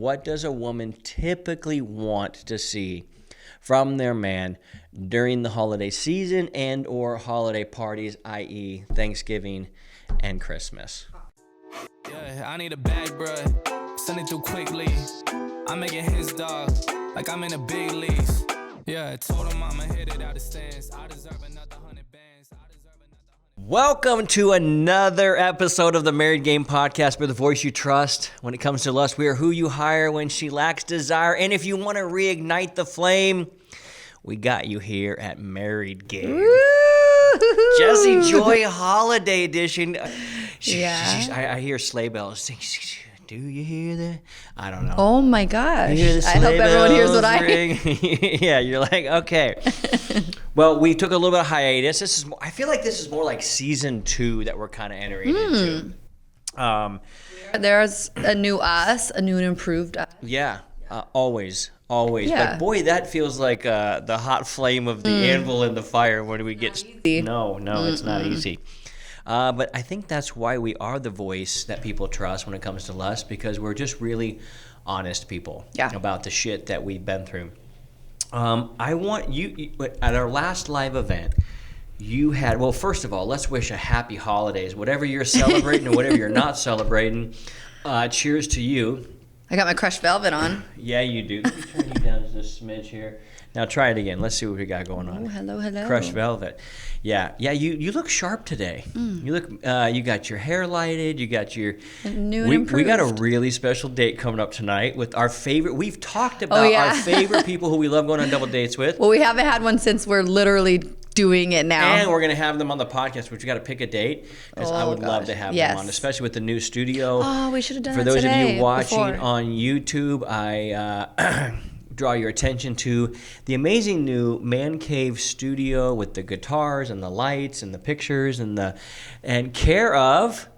what does a woman typically want to see from their man during the holiday season and or holiday parties, i.e. Thanksgiving and Christmas? Yeah, I need a bag, bruh. Send it through quickly. I'm making his dog like I'm in the big leagues. Yeah, I told him I'ma hit it out of stands. I deserve another 100 bands. Welcome to another episode of the Married Game Podcast, where the voice you trust. When it comes to lust, we are who you hire when she lacks desire. And if you want to reignite the flame, we got you here at Married Game. Woo-hoo-hoo. Jesse Joy Holiday Edition. Yeah. I hear sleigh bells. Do you hear that? I don't know. Oh my gosh. I hope everyone hears what I hear. Yeah, you're like, okay. Well, we took a little bit of hiatus. I feel like this is more like season 2 that we're kind of entering into. There's a new us, a new and improved us. Yeah, always. Yeah. But boy, that feels like the hot flame of the anvil in the fire when we get... No, it's not easy. But I think that's why we are the voice that people trust when it comes to lust, because we're just really honest people about the shit that we've been through. I want you, at our last live event, you had, well, first of all, let's wish a happy holidays. Whatever you're celebrating or whatever you're not celebrating, cheers to you. I got my crushed velvet on. Yeah, you do. Let me turn you down just a smidge here. Now try it again. Let's see what we got going on. Oh, hello. Crushed velvet. Yeah. You look sharp today. You look. You got your hair lighted. You got your new and improved. We got a really special date coming up tonight with our favorite. We've talked about our favorite people who we love going on double dates with. Well, we haven't had one since we're literally doing it now. And we're gonna have them on the podcast, which we got to pick a date because I would love to have them on, especially with the new studio. Oh, we should have done For it those today, of you watching before. on YouTube, I draw your attention to the amazing new man cave studio with the guitars and the lights and the pictures and care of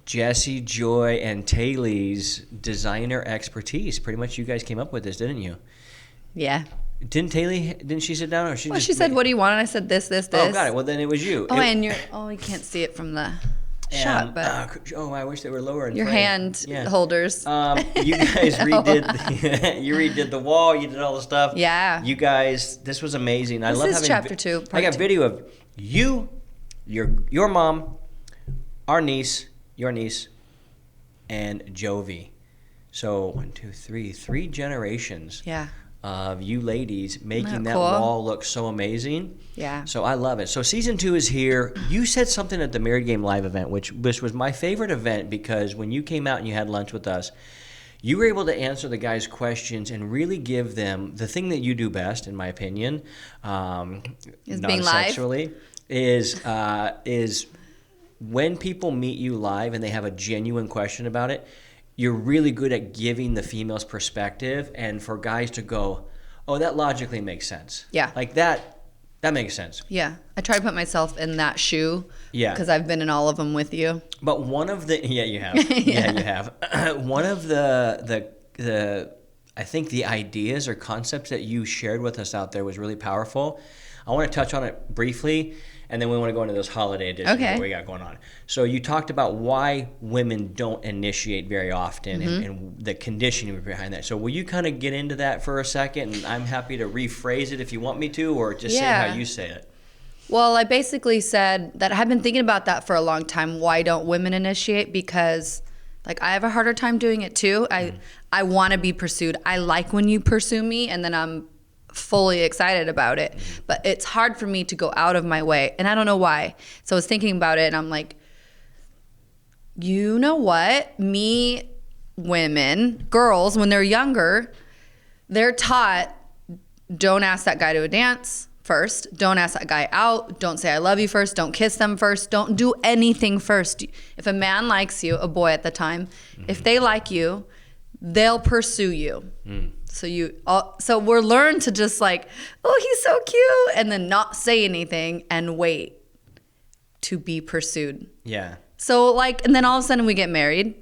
Jesse Joy and Taylor's designer expertise. Pretty much, you guys came up with this, didn't you? Yeah. Didn't she sit down, or she? Well, she said, "What do you want?" And I said, "This." Oh, got it. Well, then it was you. And you can't see it from the shot, but I wish they were lower in your frame. hand holders. You guys redid the wall. You did all the stuff. Yeah. You guys, this was amazing. I love This is having chapter 2. I got video of you, your mom, our niece, your niece, and Jovi. So 1, 2, 3 generations. Yeah. Of you ladies making that cool? wall look so amazing. Yeah. So I love it. So season 2 is here. You said something at the Married Game Live event, which was my favorite event, because when you came out and you had lunch with us, you were able to answer the guys' questions and really give them the thing that you do best, in my opinion, Is being live? non-sexually, is when people meet you live and they have a genuine question about it, you're really good at giving the female's perspective, and for guys to go, oh, that logically makes sense. Yeah. Like that makes sense. Yeah. I try to put myself in that shoe. Yeah. Because I've been in all of them with you. But one of the, you have. Yeah, you have. One of the I think the ideas or concepts that you shared with us out there was really powerful. I want to touch on it briefly, and then we want to go into this holiday edition that we got going on. So you talked about why women don't initiate very often and the conditioning behind that. So will you kind of get into that for a second? And I'm happy to rephrase it if you want me to, or just say how you say it. Well, I basically said that I've been thinking about that for a long time. Why don't women initiate? Because I have a harder time doing it too. I want to be pursued. I like when you pursue me, and then I'm fully excited about it, but it's hard for me to go out of my way, and I don't know why. So I was thinking about it, and I'm like, you know what? Women, girls, when they're younger, they're taught, don't ask that guy to a dance first, don't ask that guy out, don't say I love you first, don't kiss them first, don't do anything first. If a man likes you, a boy at the time, if they like you, they'll pursue you. So we're learned to just oh, he's so cute, and then not say anything and wait to be pursued. Yeah. So and then all of a sudden we get married,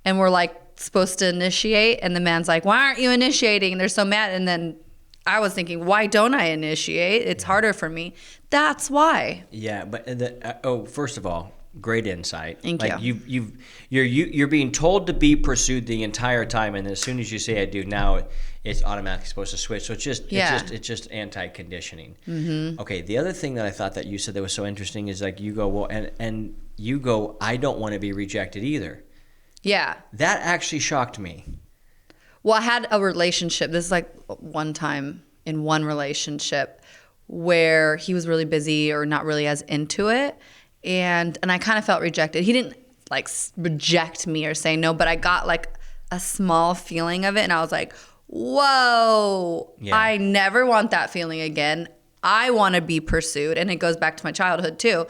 and we're supposed to initiate, and the man's like, why aren't you initiating? And they're so mad. And then I was thinking, why don't I initiate? It's harder for me. That's why. Yeah, but first of all, Great insight. Thank you. You're being told to be pursued the entire time, and as soon as you say I do, now it's automatically supposed to switch. So it's just anti-conditioning. Mm-hmm. Okay. The other thing that I thought that you said that was so interesting is like you go, well, and you go, I don't want to be rejected either. Yeah. That actually shocked me. Well, I had a relationship. This is like one time in one relationship where he was really busy or not really as into it. And I kind of felt rejected. He didn't like reject me or say no, but I got like a small feeling of it. And I was like, whoa, I never want that feeling again. I want to be pursued. And it goes back to my childhood too.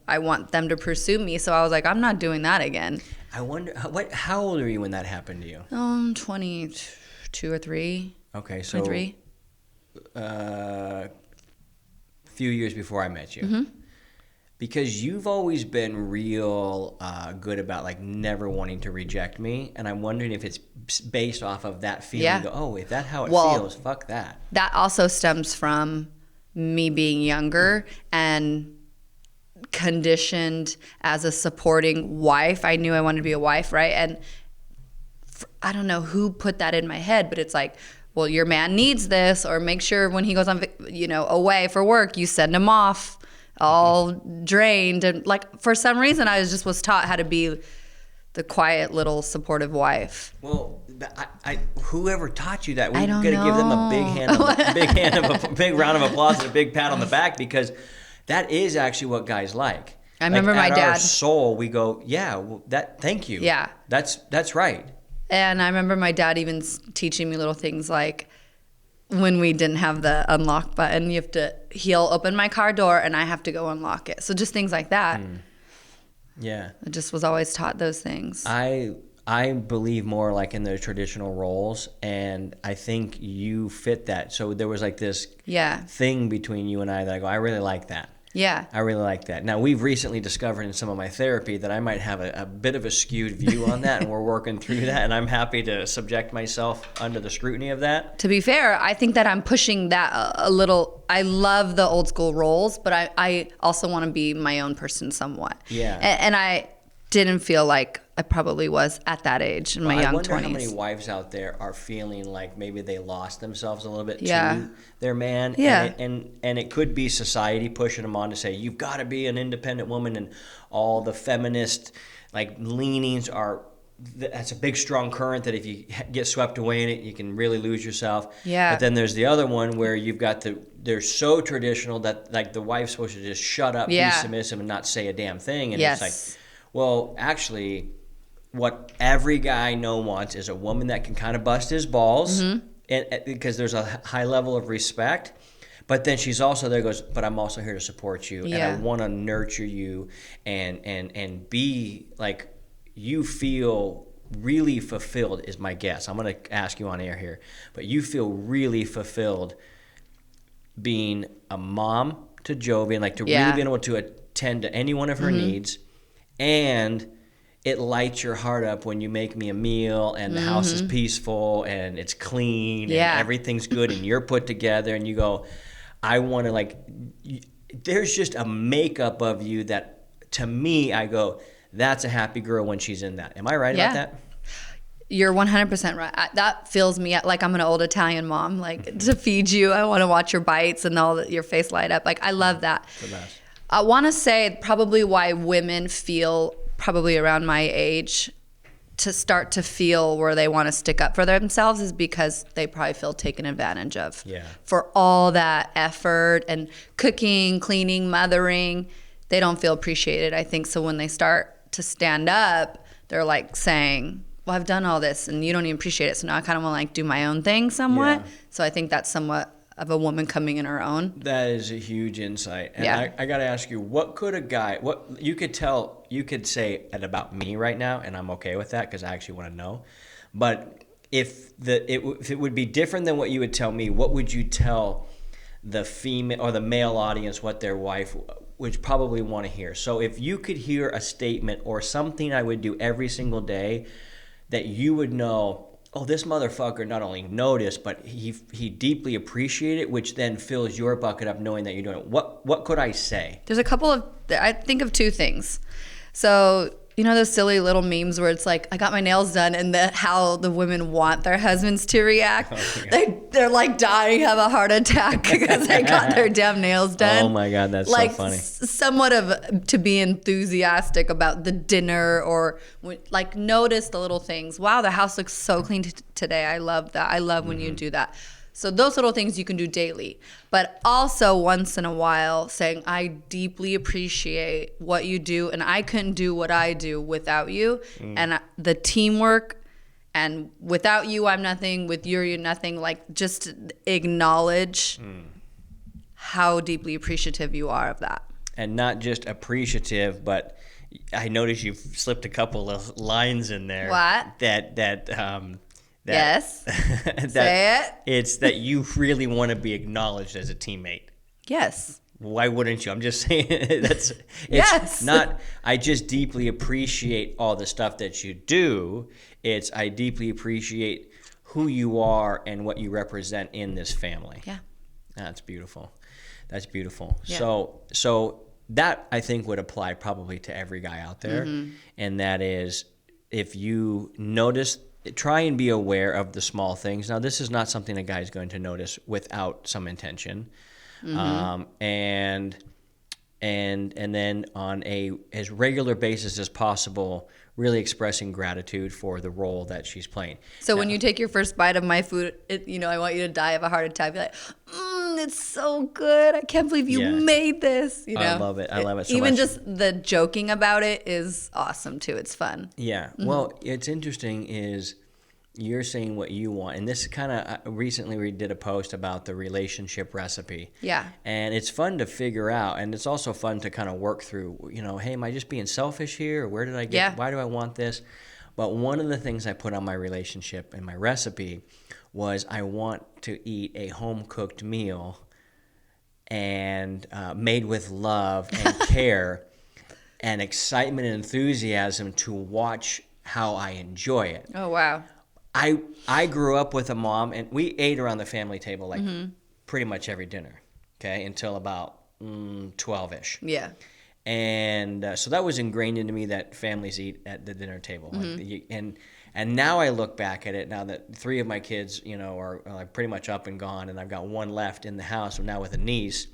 I want them to pursue me. So I was like, I'm not doing that again. I wonder, how old are you when that happened to you? 22 or 3. Okay, so 23. Few years before I met you. Mm-hmm. Because you've always been real good about like never wanting to reject me, and I'm wondering if it's based off of that feeling. Yeah. Go, oh, if that's how it feels, fuck that. That also stems from me being younger and conditioned as a supporting wife. I knew I wanted to be a wife, right? And I don't know who put that in my head, but it's like, well, your man needs this, or make sure when he goes on, away for work, you send him off all drained. And like, for some reason, I was taught how to be the quiet little supportive wife. Well, whoever taught you that, we're I don't gonna give them a know. big round of applause and a big pat on the back, because that is actually what guys like. I remember like, my at dad. Our soul, we go, yeah, well, thank you. Yeah, that's right. And I remember my dad even teaching me little things like, when we didn't have the unlock button, he'll open my car door and I have to go unlock it. So just things like that. Yeah. I just was always taught those things. I believe more like in the traditional roles, and I think you fit that. So there was like this thing between you and I that I go, I really like that. Yeah. I really like that. Now, we've recently discovered in some of my therapy that I might have a bit of a skewed view on that, and we're working through that, and I'm happy to subject myself under the scrutiny of that. To be fair, I think that I'm pushing that a little. I love the old school roles, but I also want to be my own person somewhat. Yeah. And I didn't feel like I probably was at that age in my young 20s. I wonder how many wives out there are feeling like maybe they lost themselves a little bit Yeah. to their man. Yeah. And it could be society pushing them on to say, you've got to be an independent woman, and all the feminist like leanings are, that's a big strong current that if you get swept away in it, you can really lose yourself. Yeah. But then there's the other one where you've got they're so traditional that like the wife's supposed to just shut up, be submissive, and not say a damn thing. And it's like, well, actually, what every guy I know wants is a woman that can kind of bust his balls, and because there's a high level of respect. But then she's also there, goes, but I'm also here to support you, and I want to nurture you, and be like, you feel really fulfilled is my guess. I'm going to ask you on air here, but you feel really fulfilled being a mom to Jovi, and like to really being able to attend to any one of her needs. And it lights your heart up when you make me a meal, and the house is peaceful and it's clean and everything's good and you're put together, and you go, I want to like, there's just a makeup of you that to me, I go, that's a happy girl when she's in that. Am I right about that? You're 100% right. That fills me like I'm an old Italian mom, like to feed you. I want to watch your bites and your face light up. Like I love that. The best. I want to say probably why women feel probably around my age to start to feel where they want to stick up for themselves is because they probably feel taken advantage of for all that effort and cooking, cleaning, mothering. They don't feel appreciated, I think. So when they start to stand up, they're like saying, well, I've done all this and you don't even appreciate it. So now I kind of want to like do my own thing somewhat. Yeah. So I think that's somewhat of a woman coming in her own. That is a huge insight. And I got to ask you, what could a guy, what you could say it about me right now, and I'm okay with that because I actually want to know. But if it would be different than what you would tell me, what would you tell the female or the male audience what their wife would probably want to hear? So if you could hear a statement or something I would do every single day that you would know, oh, this motherfucker not only noticed, but he deeply appreciated it, which then fills your bucket up knowing that you're doing it. What could I say? There's a couple of, I think of two things. So, you know those silly little memes where it's like, I got my nails done, and how the women want their husbands to react. They're like dying, have a heart attack because they got their damn nails done. Oh my God, that's like, so funny. Somewhat of to be enthusiastic about the dinner, or like notice the little things. Wow, the house looks so clean today. I love that. I love when you do that. So those little things you can do daily, but also once in a while saying, I deeply appreciate what you do, and I couldn't do what I do without you. And the teamwork, and without you, I'm nothing. With you, you're nothing. Like, just acknowledge how deeply appreciative you are of that. And not just appreciative, but I noticed you've slipped a couple of lines in there. What? Yes. Say it. It's that you really want to be acknowledged as a teammate. Yes. Why wouldn't you? I'm just saying it's Yes. not, I just deeply appreciate all the stuff that you do. It's, I deeply appreciate who you are and what you represent in this family. Yeah. That's beautiful. That's beautiful. Yeah. So that, I think, would apply probably to every guy out there. And that is, if you notice, try and be aware of the small things. Now, this is not something a guy is going to notice without some intention. And then on a as regular basis as possible, really expressing gratitude for the role that she's playing. So when you take your first bite of my food, I want you to die of a heart attack. Be like, it's so good. I can't believe you made this. I love it. I love it so Even much. just the joking about it is awesome too. It's fun. Yeah. Well, it's interesting is you're saying what you want. And this kind of, recently we did a post about the relationship recipe. Yeah. And it's fun to figure out. And it's also fun to kind of work through, hey, am I just being selfish here? Or where did I get, why do I want this? But one of the things I put on my relationship and my recipe was I want to eat a home-cooked meal and made with love and care and excitement and enthusiasm to watch how I enjoy it. Oh, wow. I grew up with a mom, and we ate around the family table like pretty much every dinner, okay, until about 12-ish. Yeah. And so that was ingrained into me that families eat at the dinner table. And now I look back at it, now that 3 of my kids, are like pretty much up and gone, and I've got 1 left in the house, now with a niece.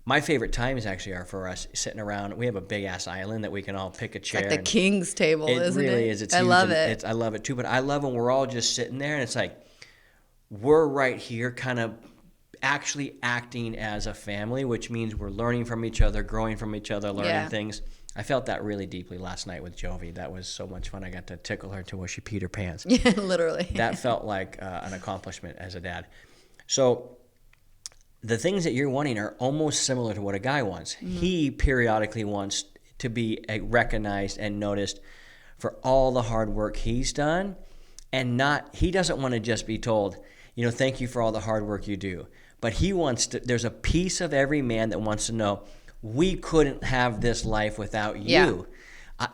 My favorite times actually are for us sitting around. We have a big-ass island that we can all pick a chair. It's like the king's table, isn't it? It really is. It's I huge, love and it. I love it too. But I love when we're all just sitting there, and it's like we're right here kind of actually acting as a family, which means we're learning from each other, growing from each other, learning things. I felt that really deeply last night with Jovi. That was so much fun. I got to tickle her till she peed her pants. Yeah, literally. That felt like an accomplishment as a dad. So the things that you're wanting are almost similar to what a guy wants. He periodically wants to be recognized and noticed for all the hard work he's done, and he doesn't want to just be told, thank you for all the hard work you do. But he wants to, there's a piece of every man that wants to know, we couldn't have this life without you.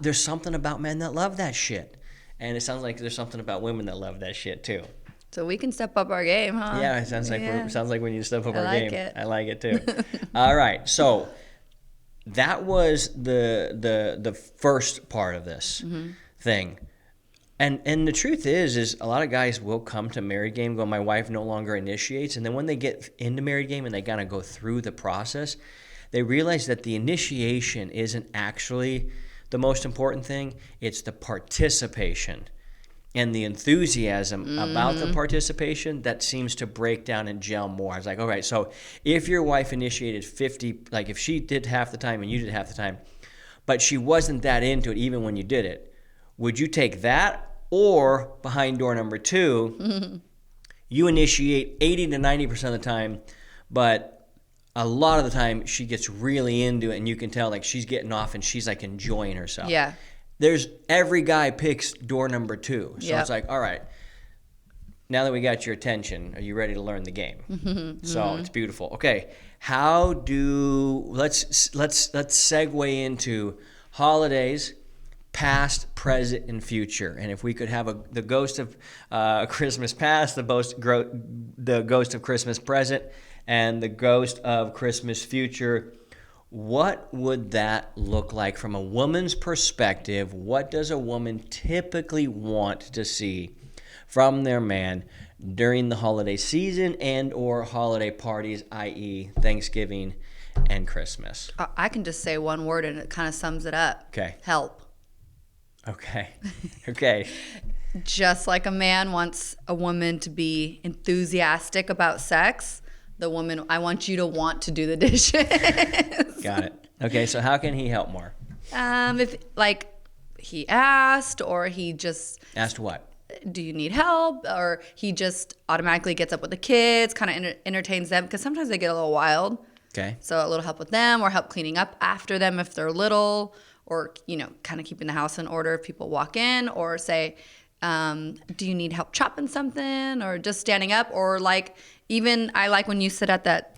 There's something about men that love that shit. And it sounds like there's something about women that love that shit too. So we can step up our game, huh? Yeah, it sounds like we need to step up our like game. it. I like it too. All right, so that was the first part of this thing, and the truth is a lot of guys will come to married game, go, my wife no longer initiates, and then when they get into married game and they kind of go through the process, they realize that the initiation isn't actually the most important thing. It's the participation and the enthusiasm about the participation that seems to break down and gel more. I was like, all right, so if your wife initiated 50, like if she did half the time and you did half the time, but she wasn't that into it even when you did it, would you take that? Or behind door number 2, you initiate 80 to 90% of the time, but a lot of the time she gets really into it and you can tell like she's getting off and she's like enjoying herself. Yeah. Every guy picks door number 2. So it's like, all right, now that we got your attention, are you ready to learn the game? So it's beautiful. Okay, let's segue into holidays, past, present, and future. And if we could have the ghost of Christmas past, the ghost of Christmas present, and the ghost of Christmas future, what would that look like from a woman's perspective? What does a woman typically want to see from their man during the holiday season and or holiday parties, i.e. Thanksgiving and Christmas? I can just say one word and it kind of sums it up. Okay. Help. Okay. Okay. Just like a man wants a woman to be enthusiastic about sex, I want you to want to do the dishes. Got it. Okay, so how can he help more? If like he asked, or he just Asked what? do you need help, or he just automatically gets up with the kids, kind of entertains them, because sometimes they get a little wild. Okay. So a little help with them, or help cleaning up after them if they're little, or kind of keeping the house in order if people walk in, or say, do you need help chopping something, or just standing up, or like even I like when you sit at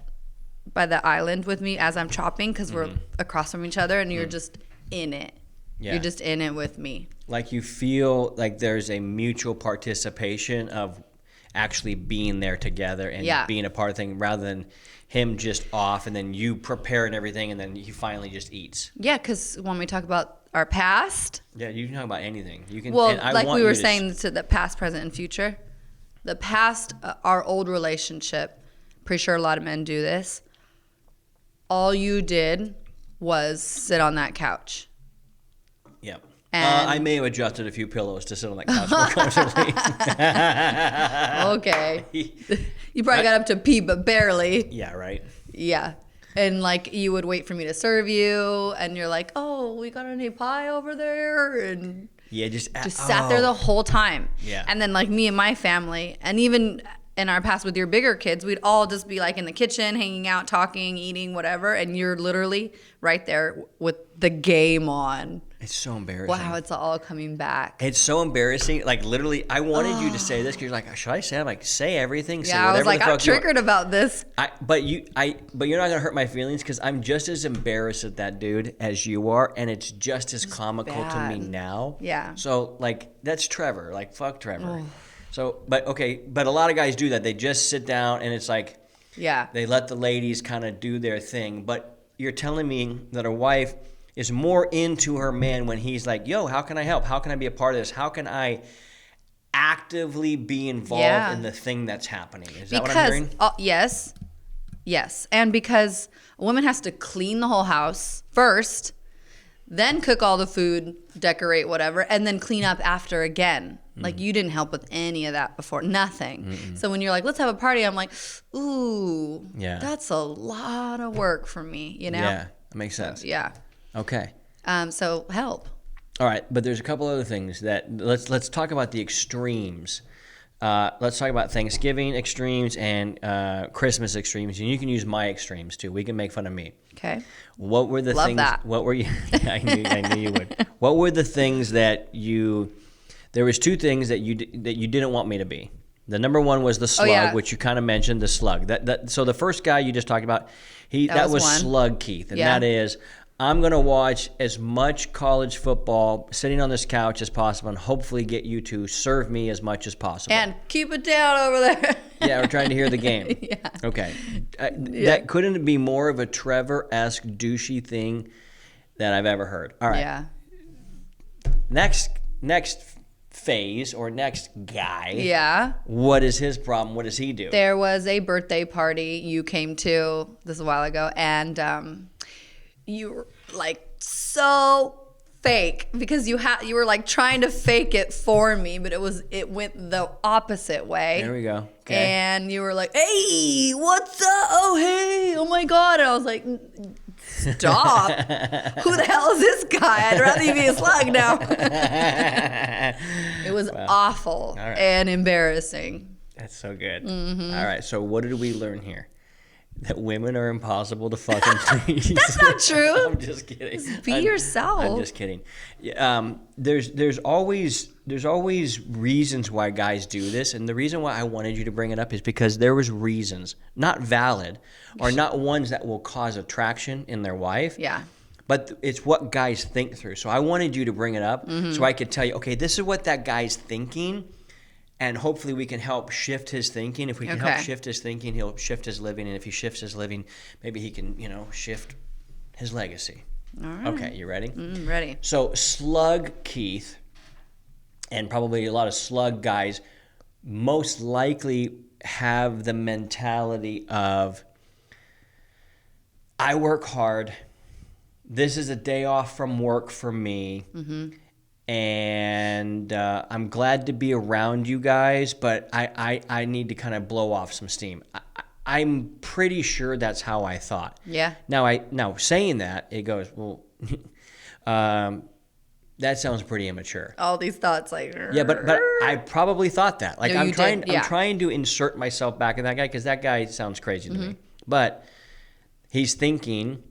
by the island with me as I'm chopping, because we're across from each other and you're just in it. Yeah. You're just in it with me. Like you feel like there's a mutual participation of actually being there together and being a part of the thing, rather than him just off and then you prepare and everything and then he finally just eats. Yeah, because when we talk about our past. Yeah, you can talk about anything. You can. Well, like we were saying, to the past, present, and future. The past, our old relationship, pretty sure a lot of men do this. All you did was sit on that couch. Yep. I may have adjusted a few pillows to sit on that couch more comfortably. Okay. You probably got up to pee, but barely. Yeah, right. Yeah. And like you would wait for me to serve you, and you're like, "Oh, we got any pie over there?" And yeah, just sat there the whole time. Yeah. And then like me and my family, and even in our past with your bigger kids, we'd all just be like in the kitchen, hanging out, talking, eating, whatever, and you're literally right there with the game on. It's so embarrassing. Wow, it's all coming back. It's so embarrassing. Like literally, I wanted you to say this because you're like, should I say? I'm like, say everything. Say yeah, I was like, I'm triggered about this. But you're not gonna hurt my feelings, because I'm just as embarrassed at that dude as you are, and it's just as comical to me now. Yeah. So like, that's Trevor. Like, fuck Trevor. So, but a lot of guys do that. They just sit down and it's like, they let the ladies kind of do their thing. But you're telling me that a wife is more into her man when he's like, yo, how can I help? How can I be a part of this? How can I actively be involved in the thing that's happening? Is that what I'm hearing? Yes. Yes. And because a woman has to clean the whole house first, then cook all the food, decorate whatever, and then clean up after again. Like you didn't help with any of that before, nothing. Mm-mm. So when you're like, let's have a party, I'm like, ooh, that's a lot of work for me, you know? Yeah, that makes sense. So, yeah. Okay. So help. All right, but there's a couple other things that let's talk about the extremes. Let's talk about Thanksgiving extremes and Christmas extremes, and you can use my extremes too. We can make fun of me. Okay. What were the things? That. What were you? I knew you would. What were the things that you? There was two things that you didn't want me to be. The number one was the slug, which you kind of mentioned. The slug. So the first guy you just talked about, that was Slug Keith, and that is, I'm going to watch as much college football sitting on this couch as possible and hopefully get you to serve me as much as possible. And keep it down over there. Yeah, we're trying to hear the game. Yeah. Okay. That couldn't be more of a Trevor-esque douchey thing that I've ever heard. All right. Yeah. Next phase or next guy. Yeah. What is his problem? What does he do? There was a birthday party you came to this a while ago, and you were like so fake because you were like trying to fake it for me, but it went the opposite way. There we go. Okay. And you were like, "Hey, what's up? Oh, hey, oh my God!" And I was like, "Stop! Who the hell is this guy? I'd rather you be a slug now." It was awful and embarrassing. That's so good. Mm-hmm. All right, so what did we learn here? That women are impossible to fucking please. That's not true. I'm just kidding. Just be yourself. I'm just kidding. There's always reasons why guys do this, and the reason why I wanted you to bring it up is because there was reasons, not valid, or not ones that will cause attraction in their wife. Yeah. But it's what guys think through. So I wanted you to bring it up so I could tell you, okay, this is what that guy's thinking. And hopefully we can help shift his thinking. If we can help shift his thinking, he'll shift his living. And if he shifts his living, maybe he can, shift his legacy. All right. Okay, you ready? Ready. So Slug Keith, and probably a lot of slug guys, most likely have the mentality of, I work hard. This is a day off from work for me. And I'm glad to be around you guys, but I need to kind of blow off some steam. I'm pretty sure that's how I thought. Yeah. Now saying that, it goes, well, that sounds pretty immature. All these thoughts like. Yeah, but I probably thought that. Like, No, I'm you did, yeah. trying to insert myself back in that guy, because that guy sounds crazy to me. But he's thinking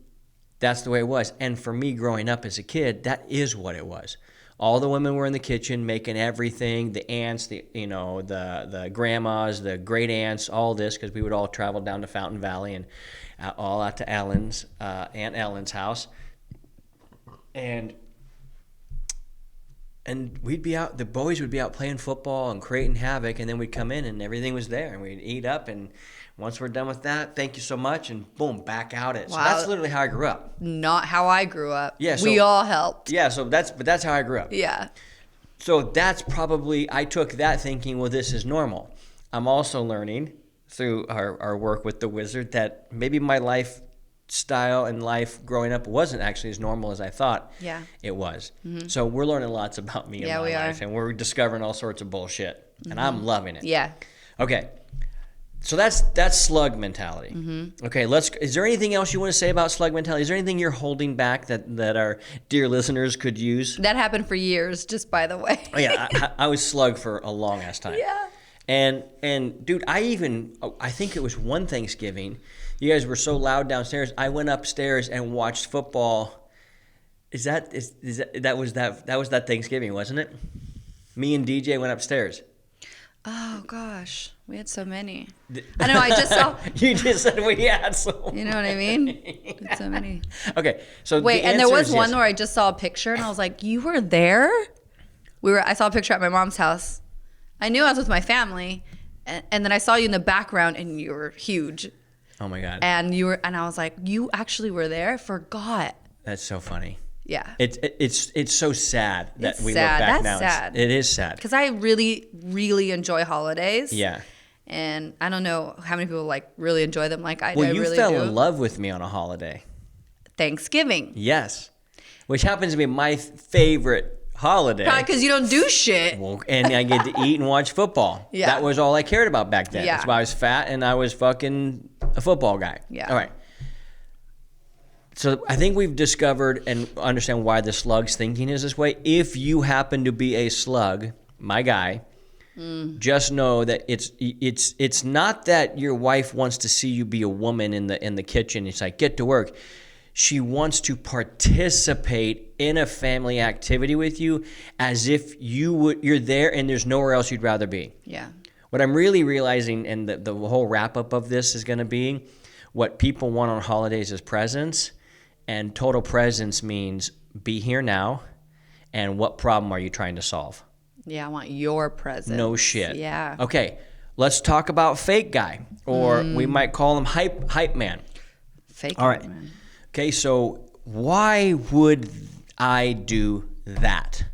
that's the way it was. And for me growing up as a kid, that is what it was. All the women were in the kitchen making everything, the aunts, the grandmas, the great aunts, all this, because we would all travel down to Fountain Valley and all out to Aunt Ellen's house. And we'd be out, the boys would be out playing football and creating havoc, and then we'd come in and everything was there, and we'd eat up, and once we're done with that, thank you so much, and boom, back out it. So that's literally how I grew up. Not how I grew up. Yeah, we all helped. Yeah, so that's how I grew up. Yeah. So that's probably, I took that thinking, well, this is normal. I'm also learning through our work with the wizard that maybe my lifestyle and life growing up wasn't actually as normal as I thought it was. So we're learning lots about me and my life, and we're discovering all sorts of bullshit, and I'm loving it. Yeah. Okay. So that's slug mentality. Okay, is there anything else you want to say about slug mentality? Is there anything you're holding back that our dear listeners could use? That happened for years, just by the way. Oh, yeah, I was slug for a long ass time. Yeah. And dude, I think it was one Thanksgiving, you guys were so loud downstairs, I went upstairs and watched football. That was that Thanksgiving, wasn't it? Me and DJ went upstairs. Oh gosh, we had so many. I know. I just saw. You just said we had so. You know what I mean? It's so many. Okay, so wait, and there was one where I just saw a picture and I was like, "You were there?" I saw a picture at my mom's house. I knew I was with my family, and then I saw you in the background, and you were huge. Oh my god! And I was like, "You actually were there?" I forgot. That's so funny. Yeah. It's so sad that we sad. look back That's now. sad. It is sad. Because I really, really enjoy holidays. Yeah. And I don't know how many people like really enjoy them like I do. Well, you really fell do. in love with me on a holiday. Thanksgiving. Yes. Which happens to be my favorite holiday. Probably because you don't do shit. Well, and I get to eat and watch football. Yeah. That was all I cared about back then. Yeah. That's why I was fat and I was fucking a football guy. Yeah. All right. So I think we've discovered and understand why the slug's thinking is this way. If you happen to be a slug, my guy, just know that it's not that your wife wants to see you be a woman in the kitchen. It's like, get to work. She wants to participate in a family activity with you as if you're there and there's nowhere else you'd rather be. Yeah. What I'm really realizing, and the whole wrap up of this is going to be, what people want on holidays is presence. And total presence means be here now, and what problem are you trying to solve? Yeah, I want your presence. No shit. Yeah. Okay, let's talk about fake guy, or we might call him hype man. Fake All right. man. Okay, so why would I do that?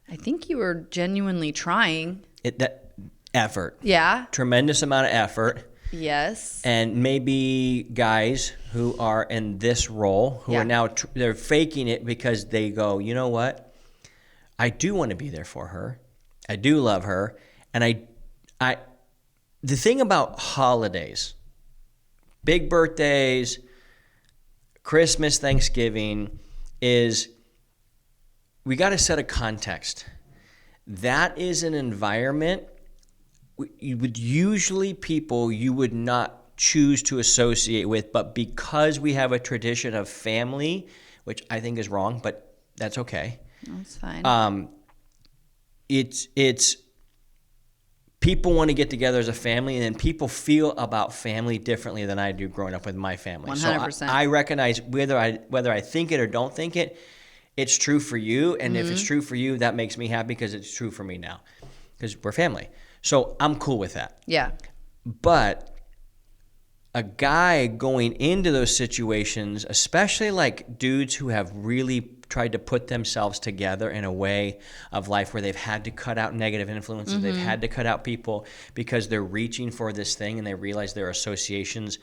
I think you were genuinely trying. That effort. Yeah. Tremendous amount of effort. Yes. And maybe guys who are in this role who are now they're faking it because they go, you know what? I do want to be there for her. I do love her, and I the thing about holidays, big birthdays, Christmas, Thanksgiving, is we got to set a context. That is an environment people you would not choose to associate with, but because we have a tradition of family, which I think is wrong, but that's okay. That's fine. It's people want to get together as a family, and then people feel about family differently than I do growing up with my family. 100%. So I recognize whether I think it or don't think it, it's true for you, and if it's true for you, that makes me happy because it's true for me now, because we're family. So I'm cool with that. Yeah. But a guy going into those situations, especially like dudes who have really tried to put themselves together in a way of life where they've had to cut out negative influences, they've had to cut out people because they're reaching for this thing and they realize their associations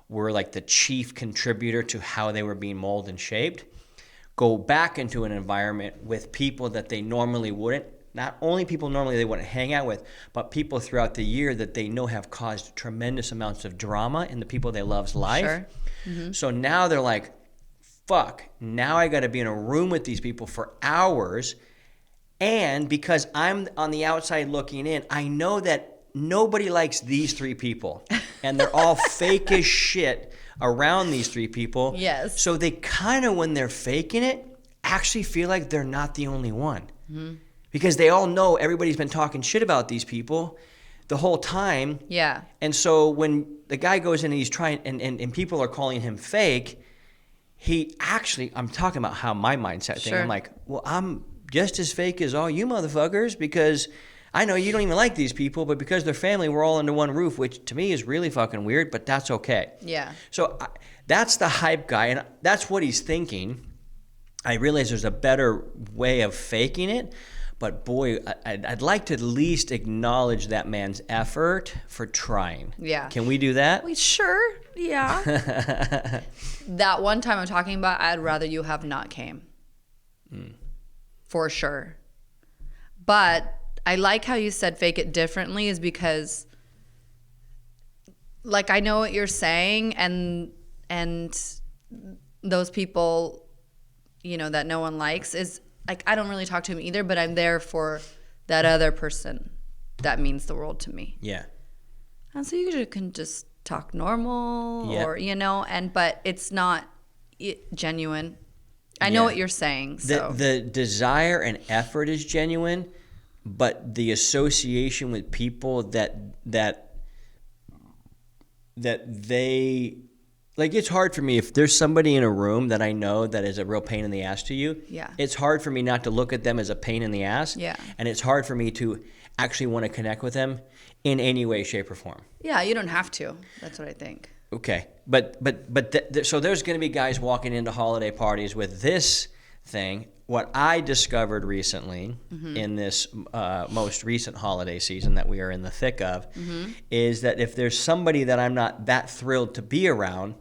were like the chief contributor to how they were being molded and shaped, go back into an environment with people that they normally wouldn't, not only people normally they wouldn't hang out with, but people throughout the year that they know have caused tremendous amounts of drama in the people they love's life. Sure. Mm-hmm. So now they're like, fuck, now I got to be in a room with these people for hours. And because I'm on the outside looking in, I know that nobody likes these three people. And they're all fake as shit around these three people. Yes. So they kind of, when they're faking it, actually feel like they're not the only one. Mm-hmm. Because they all know everybody's been talking shit about these people the whole time. Yeah. And so when the guy goes in and he's trying, and people are calling him fake, he actually, I'm talking about how my mindset thing, Sure. I'm like, well, I'm just as fake as all you motherfuckers because I know you don't even like these people, but because they're family, we're all under one roof, which to me is really fucking weird, but that's okay. Yeah. So that's the hype guy, and that's what he's thinking. I realize there's a better way of faking it, but boy, I'd like to at least acknowledge that man's effort for trying. Yeah. Can we do that? Sure. Yeah. That one time I'm talking about, I'd rather you have not came. For sure. But I like how you said fake it differently is because like I know what you're saying and those people, you know, that no one likes is like I don't really talk to him either, but I'm there for that other person that means the world to me. Yeah. And so you can just talk normal Yep. or, you know, but it's not genuine. I know what you're saying. So The desire and effort is genuine, but the association with people that they like, it's hard for me if there's somebody in a room that I know that is a real pain in the ass to you. Yeah. It's hard for me not to look at them as a pain in the ass. Yeah. And it's hard for me to actually want to connect with them in any way, shape, or form. yeah, you don't have to. That's what I think. Okay, but so there's going to be guys walking into holiday parties with this thing. What I discovered recently in this most recent holiday season that we are in the thick of is that if there's somebody that I'm not that thrilled to be around,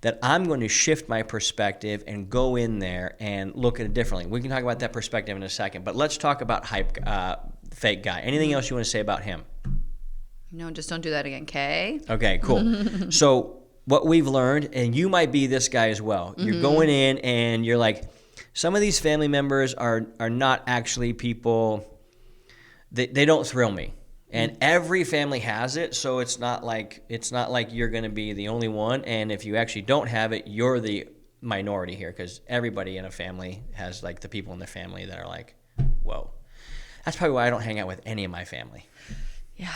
that I'm going to shift my perspective and go in there and look at it differently. We can talk about that perspective in a second, but let's talk about fake guy. Anything else you want to say about him? No, just don't do that again, okay? Okay, cool. So what we've learned, and you might be this guy as well, you're going in and you're like, some of these family members are not actually people, they don't thrill me. And every family has it, so it's not like you're going to be the only one. And if you actually don't have it, you're the minority here because everybody in a family has like the people in their family that are like, whoa. That's probably why I don't hang out with any of my family. Yeah.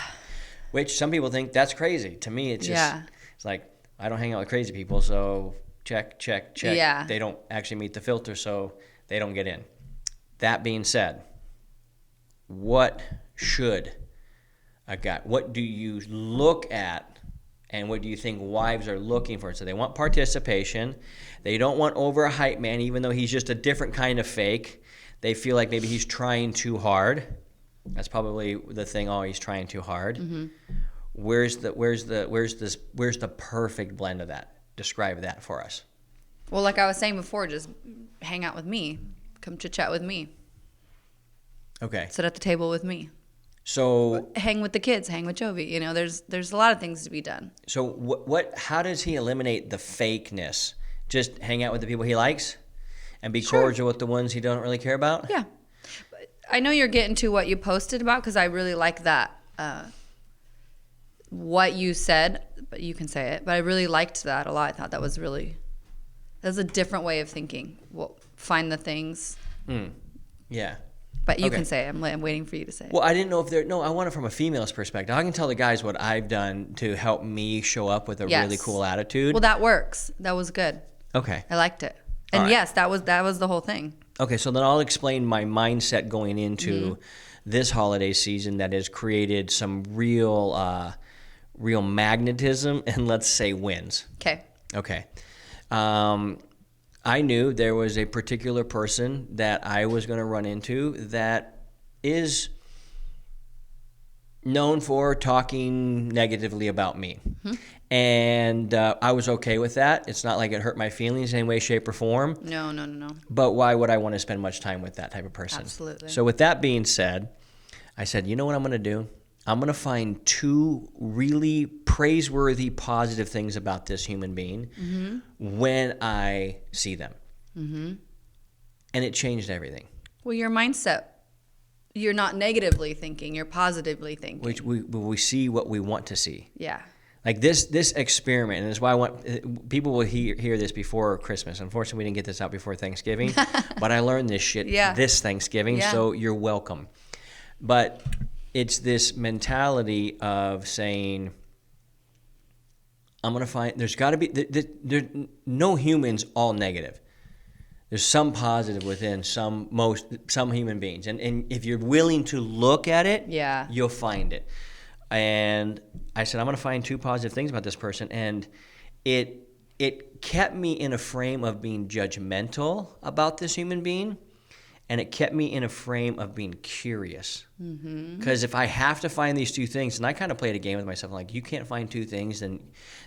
Which some people think that's crazy. To me, it's just, it's like, I don't hang out with crazy people, so check. Yeah. They don't actually meet the filter, so they don't get in. That being said, what should a guy, what do you look at and what do you think wives are looking for? So they want participation. They don't want over a hype man, even though he's just a different kind of fake. They feel like maybe he's trying too hard. That's probably the thing. Oh, he's trying too hard. Mm-hmm. Where's the perfect blend of that? Describe that for us. Well, like I was saying before, just hang out with me. Come chit chat with me. Okay. Sit at the table with me. So hang with the kids. Hang with Jovi. You know, there's a lot of things to be done. So what? How does he eliminate the fakeness? Just hang out with the people he likes, and be cordial with the ones he don't really care about. Yeah. I know you're getting to what you posted about because I really like that, what you said, but you can say it. But I really liked that a lot. I thought that was a different way of thinking. Well, find the things. Yeah. But you can say it. I'm waiting for you to say it. Well, I didn't know if I want it from a female's perspective. I can tell the guys what I've done to help me show up with a really cool attitude. Well, that works. That was good. Okay. I liked it. And yes, that was the whole thing. Okay, so then I'll explain my mindset going into this holiday season that has created some real real magnetism and let's say wins. Okay. I knew there was a particular person that I was going to run into that is known for talking negatively about me. And I was okay with that. It's not like it hurt my feelings in any way, shape, or form. No. But why would I want to spend much time with that type of person? Absolutely. So with that being said, I said, you know what I'm going to do? I'm going to find 2 really praiseworthy, positive things about this human being when I see them. And it changed everything. Well, your mindset, you're not negatively thinking, you're positively thinking. Which we see what we want to see. Yeah. Like this experiment, and that's why I want people will hear this before Christmas. Unfortunately, we didn't get this out before Thanksgiving, but I learned this shit this Thanksgiving, so you're welcome. But it's this mentality of saying, I'm going to find, there's got to be, no human's all negative. There's some positive within some human beings. And if you're willing to look at it, you'll find it. And I said, I'm going to find 2 positive things about this person. And it kept me in a frame of being judgmental about this human being. And it kept me in a frame of being curious. Because if I have to find these 2 things, and I kind of played a game with myself, like, you can't find 2 things,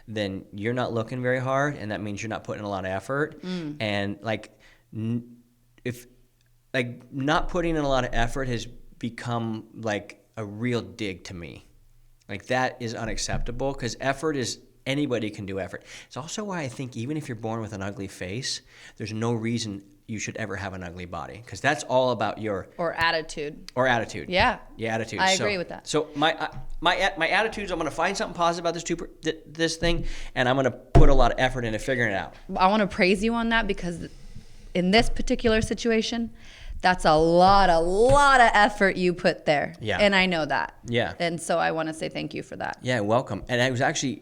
then you're not looking very hard, and that means you're not putting a lot of effort. And if not putting in a lot of effort has become like a real dig to me. Like, that is unacceptable, because effort is, anybody can do effort. It's also why I think even if you're born with an ugly face, there's no reason you should ever have an ugly body, because that's all about your attitude. Yeah, your attitude. I agree with that. So my attitude is, I'm going to find something positive about this thing, and I'm going to put a lot of effort into figuring it out. I want to praise you on that, because in this particular situation, that's a lot of effort you put there. Yeah. And I know that. Yeah. And so I want to say thank you for that. Yeah, welcome. And I was actually,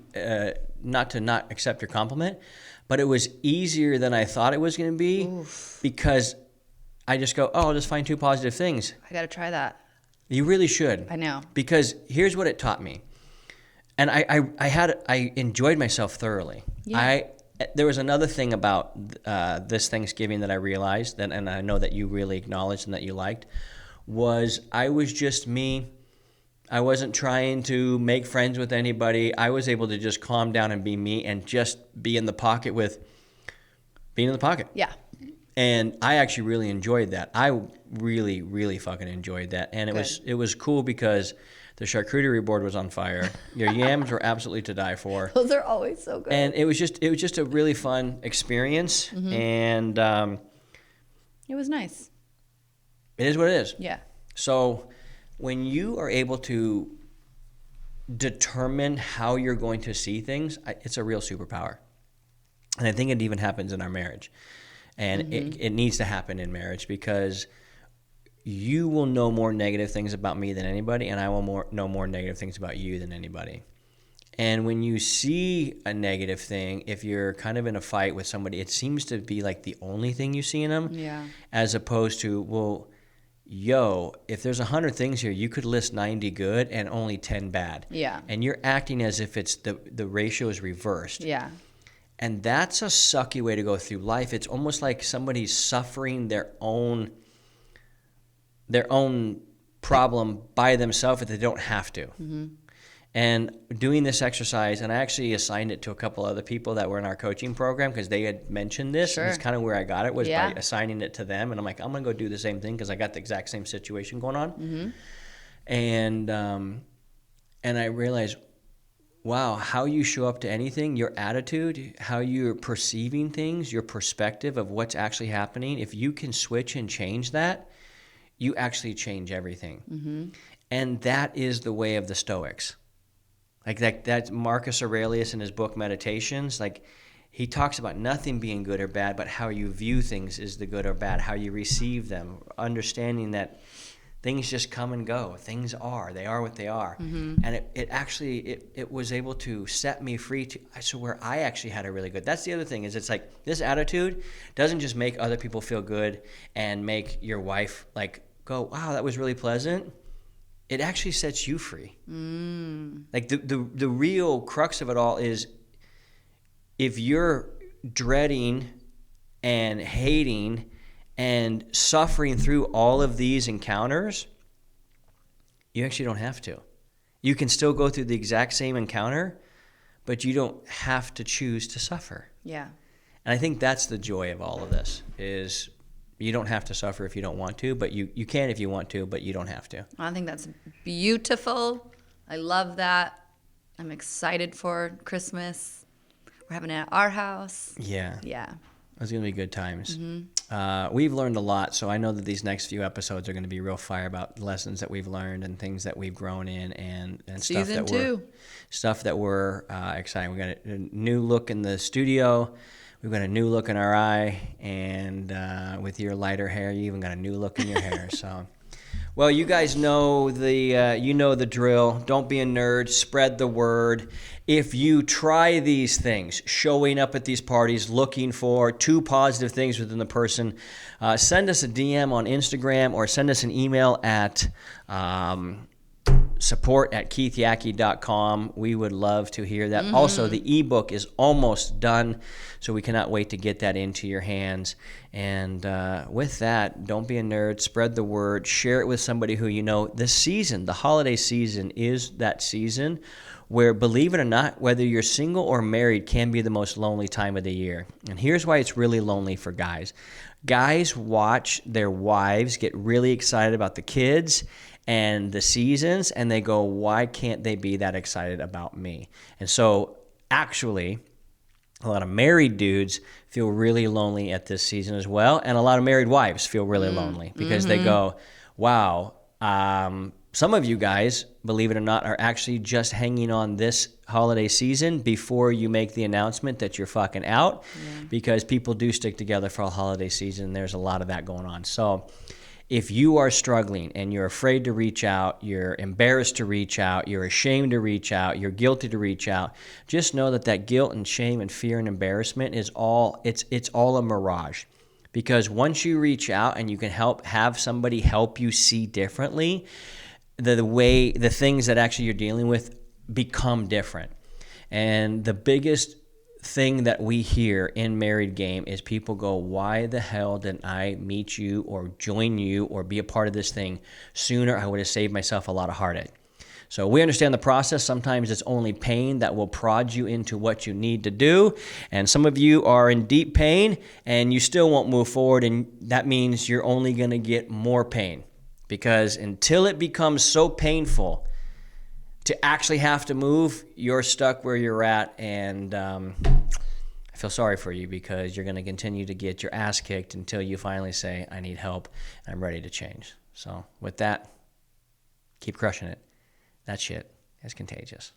not to not accept your compliment, but it was easier than I thought it was going to be. Because I just go, I'll just find 2 positive things. I got to try that. You really should. I know. Because here's what it taught me. And I enjoyed myself thoroughly. Yeah. There was another thing about this Thanksgiving that I realized, and I know that you really acknowledged and that you liked, was I was just me. I wasn't trying to make friends with anybody. I was able to just calm down and be me and just be in the pocket with being in the pocket. Yeah. And I actually really enjoyed that. I really, really fucking enjoyed that. And it was cool because the charcuterie board was on fire. Your yams were absolutely to die for. Those are always so good. And it was just a really fun experience. And it was nice. It is what it is. Yeah. So when you are able to determine how you're going to see things, it's a real superpower. And I think it even happens in our marriage. And it needs to happen in marriage, because you will know more negative things about me than anybody, and I will know more negative things about you than anybody. And when you see a negative thing, if you're kind of in a fight with somebody, it seems to be like the only thing you see in them. Yeah. As opposed to, well, if there's 100 things here, you could list 90 good and only 10 bad. Yeah. And you're acting as if it's the ratio is reversed. Yeah. And that's a sucky way to go through life. It's almost like somebody's suffering their own problem by themselves if they don't have to. And doing this exercise, and I actually assigned it to a couple other people that were in our coaching program, because they had mentioned this. Sure. And it's kind of where I got it, was by assigning it to them. And I'm like, I'm going to go do the same thing, because I got the exact same situation going on. And I realized, wow, how you show up to anything, your attitude, how you're perceiving things, your perspective of what's actually happening, if you can switch and change that, you actually change everything. And that is the way of the Stoics. Like that Marcus Aurelius in his book Meditations, like he talks about nothing being good or bad, but how you view things is the good or bad, how you receive them, understanding that things just come and go. Things they are what they are. And it actually was able to set me free so where I actually had a really good. That's the other thing, is it's like this attitude doesn't just make other people feel good and make your wife like go, wow, that was really pleasant. it actually sets you free. Like the real crux of it all is, if you're dreading and hating and suffering through all of these encounters, you actually don't have to. You can still go through the exact same encounter, but you don't have to choose to suffer. Yeah. And I think that's the joy of all of this, is you don't have to suffer if you don't want to, but you can if you want to, but you don't have to. I think that's beautiful. I love that. I'm excited for Christmas. We're having it at our house. Yeah. Yeah. It's going to be good times. We've learned a lot, so I know that these next few episodes are going to be real fire about lessons that we've learned and things that we've grown in, and stuff that we're excited. We got a new look in the studio. We've got a new look in our eye, and with your lighter hair, you even got a new look in your hair. So, well, you guys know the drill. Don't be a nerd. Spread the word. If you try these things, showing up at these parties, looking for 2 positive things within the person, send us a DM on Instagram or send us an email at support@keithyaki.com. We would love to hear that. Also, the ebook is almost done, so we cannot wait to get that into your hands. And with that, don't be a nerd. Spread the word. Share it with somebody who you know. This season, the holiday season, is that season where, believe it or not, whether you're single or married, can be the most lonely time of the year. And here's why it's really lonely for guys. Guys watch their wives get really excited about the kids and the seasons, and they go, why can't they be that excited about me? And so actually, a lot of married dudes feel really lonely at this season as well, and a lot of married wives feel really lonely because they go, wow, some of you guys, believe it or not, are actually just hanging on this holiday season before you make the announcement that you're fucking out, because people do stick together for a holiday season. There's a lot of that going on. So if you are struggling and you're afraid to reach out, you're embarrassed to reach out, you're ashamed to reach out, you're guilty to reach out, just know that guilt and shame and fear and embarrassment is all, it's all a mirage. Because once you reach out and you can have somebody help you see differently, the things that actually you're dealing with become different. And the biggest thing that we hear in married game is people go, why the hell didn't I meet you or join you or be a part of this thing sooner? I would have saved myself a lot of heartache. So we understand the process. Sometimes it's only pain that will prod you into what you need to do. And some of you are in deep pain and you still won't move forward. And that means you're only going to get more pain, because until it becomes so painful to actually have to move, you're stuck where you're at. And I feel sorry for you, because you're going to continue to get your ass kicked until you finally say, I need help. I'm ready to change. So with that, keep crushing it. That shit is contagious.